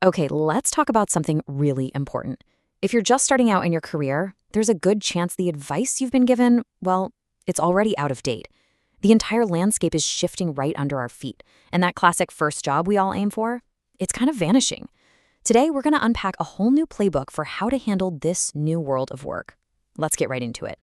Okay, let's talk about something really important. If you're just starting out in your career, there's a good chance the advice you've been given, well, it's already out of date. The entire landscape is shifting right under our feet, and that classic first job we all aim for, it's kind of vanishing. Today, we're going to unpack a whole new playbook for how to handle this new world of work. Let's get right into it.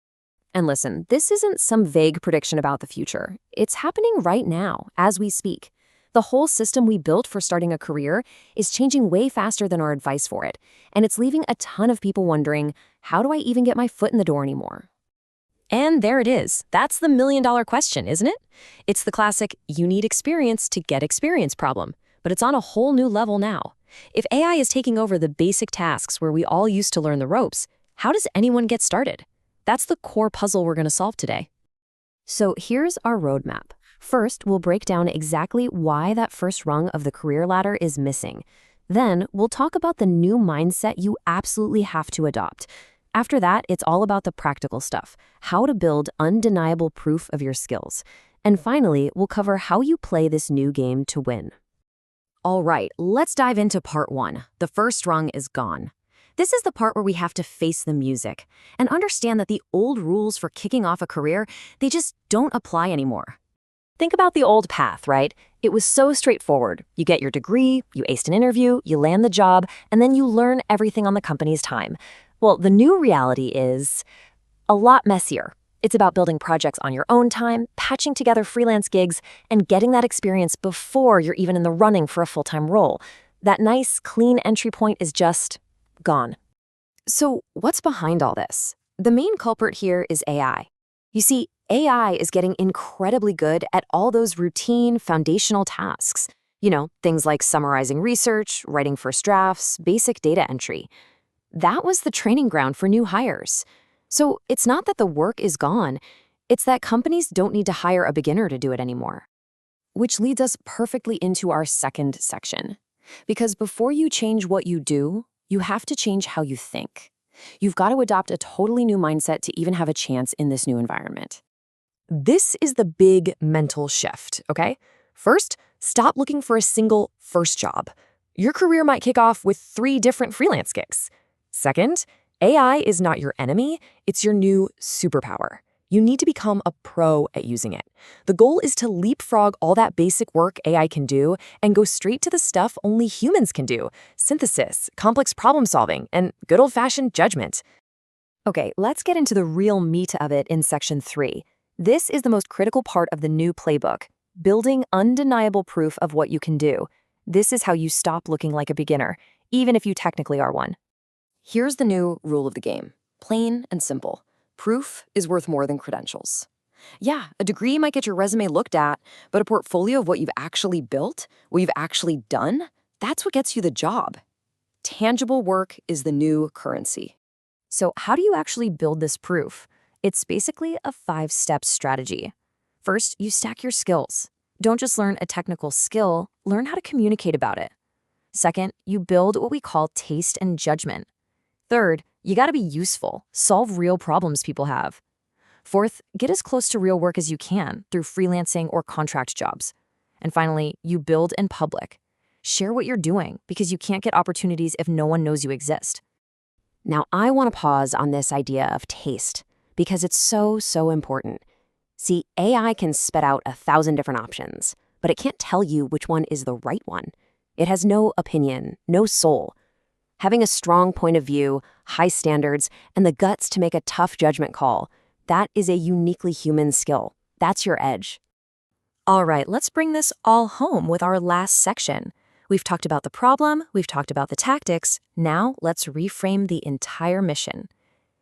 And listen, this isn't some vague prediction about the future. It's happening right now, as we speak. The whole system we built for starting a career is changing way faster than our advice for it, and it's leaving a ton of people wondering, how do I even get my foot in the door anymore? And there it is. That's the million-dollar question, isn't it? It's the classic, you need experience to get experience problem, but it's on a whole new level now. If AI is taking over the basic tasks where we all used to learn the ropes, how does anyone get started? That's the core puzzle we're going to solve today. So here's our roadmap. First, we'll break down exactly why that first rung of the career ladder is missing. Then, we'll talk about the new mindset you absolutely have to adopt. After that, it's all about the practical stuff, how to build undeniable proof of your skills. And finally, we'll cover how you play this new game to win. All right, let's dive into part one. The first rung is gone. This is the part where we have to face the music and understand that the old rules for kicking off a career, they just don't apply anymore. Think about the old path, right? It was so straightforward. You get your degree, you aced an interview, you land the job, and then you learn everything on the company's time. Well, the new reality is a lot messier. It's about building projects on your own time, patching together freelance gigs, and getting that experience before you're even in the running for a full-time role. That nice, clean entry point is just gone. So what's behind all this? The main culprit here is AI. You see, AI is getting incredibly good at all those routine, foundational tasks. You know, things like summarizing research, writing first drafts, basic data entry. That was the training ground for new hires. So it's not that the work is gone, it's that companies don't need to hire a beginner to do it anymore. Which leads us perfectly into our second section. Because before you change what you do, you have to change how you think. You've got to adopt a totally new mindset to even have a chance in this new environment. This is the big mental shift, okay? First, stop looking for a single first job. Your career might kick off with 3 different freelance gigs. Second, AI is not your enemy, it's your new superpower. You need to become a pro at using it. The goal is to leapfrog all that basic work AI can do and go straight to the stuff only humans can do: synthesis, complex problem solving, and good old-fashioned judgment. Okay, let's get into the real meat of it in section 3. This is the most critical part of the new playbook: building undeniable proof of what you can do. This is how you stop looking like a beginner, even if you technically are one. Here's the new rule of the game. Plain and simple. Proof is worth more than credentials. Yeah, a degree might get your resume looked at, but a portfolio of what you've actually built, what you've actually done, that's what gets you the job. Tangible work is the new currency. So how do you actually build this proof? It's basically a 5-step strategy. First, you stack your skills. Don't just learn a technical skill, learn how to communicate about it. Second, you build what we call taste and judgment. Third, you gotta be useful, solve real problems people have. Fourth, get as close to real work as you can through freelancing or contract jobs. And finally, you build in public. Share what you're doing because you can't get opportunities if no one knows you exist. Now, I want to pause on this idea of taste because it's so important. See, AI can spit out 1,000 different options, but it can't tell you which one is the right one. It has no opinion, no soul. Having a strong point of view, high standards, and the guts to make a tough judgment call, that is a uniquely human skill. That's your edge. All right, let's bring this all home with our last section. We've talked about the problem, we've talked about the tactics. Now let's reframe the entire mission.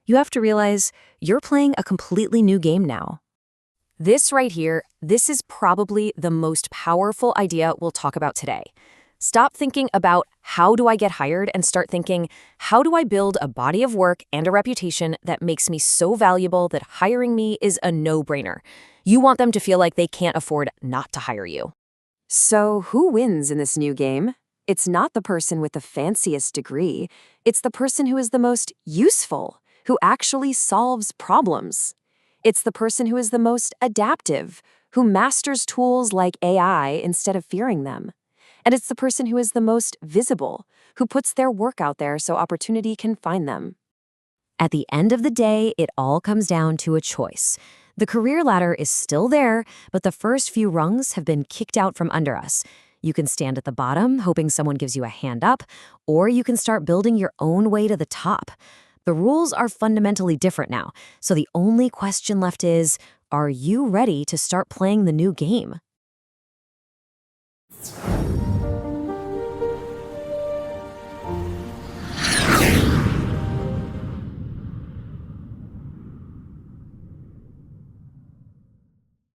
You have to realize you're playing a completely new game now. This right here, this is probably the most powerful idea we'll talk about today. Stop thinking about how do I get hired and start thinking, how do I build a body of work and a reputation that makes me so valuable that hiring me is a no-brainer. You want them to feel like they can't afford not to hire you. So who wins in this new game? It's not the person with the fanciest degree. It's the person who is the most useful, who actually solves problems. It's the person who is the most adaptive, who masters tools like AI instead of fearing them. And it's the person who is the most visible, who puts their work out there so opportunity can find them. At the end of the day, it all comes down to a choice. The career ladder is still there, but the first few rungs have been kicked out from under us. You can stand at the bottom, hoping someone gives you a hand up, or you can start building your own way to the top. The rules are fundamentally different now, so the only question left is, are you ready to start playing the new game?